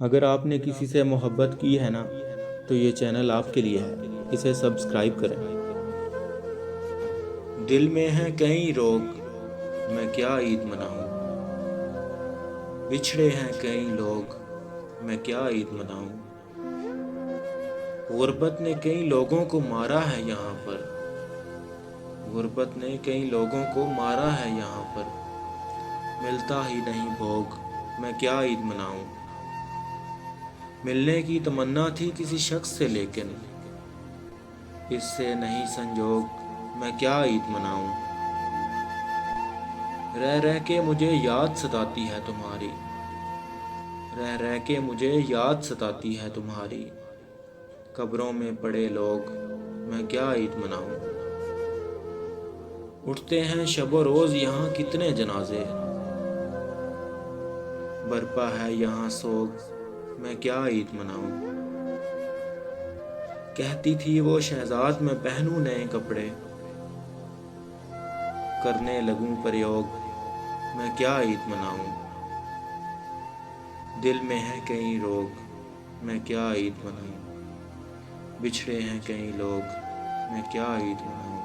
اگر آپ نے کسی سے محبت کی ہے نا تو یہ چینل آپ کے لیے ہے، اسے سبسکرائب کریں۔ دل میں ہیں کئی روگ، میں کیا عید مناؤں؟ بچھڑے ہیں کئی لوگ، میں کیا عید مناؤں؟ غربت نے کئی لوگوں کو مارا ہے یہاں پر، غربت نے کئی لوگوں کو مارا ہے یہاں پر، ملتا ہی نہیں بھوگ، میں کیا عید مناؤں؟ ملنے کی تمنا تھی کسی شخص سے لیکن اس سے نہیں سنجوگ، میں کیا عید مناؤں؟ رہ رہ کے مجھے یاد ستاتی ہے تمہاری، رہ رہ کے مجھے یاد ستاتی ہے تمہاری، قبروں میں پڑے لوگ، میں کیا عید مناؤں؟ اٹھتے ہیں شب و روز یہاں کتنے جنازے، برپا ہے یہاں سوگ، میں کیا عید مناؤں؟ کہتی تھی وہ شہزاد میں پہنوں نئے کپڑے، کرنے لگوں پریوگ، میں کیا عید مناؤں؟ دل میں ہے کئی روگ، میں کیا عید مناؤں؟ بچھڑے ہیں کئی لوگ، میں کیا عید مناؤں؟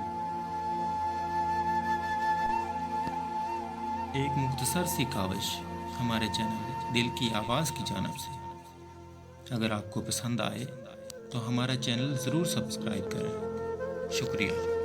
ایک مختصر سی کاوش ہمارے چینل دل کی آواز کی جانب سے۔ اگر آپ کو پسند آئے تو ہمارا چینل ضرور سبسکرائب کریں۔ شکریہ۔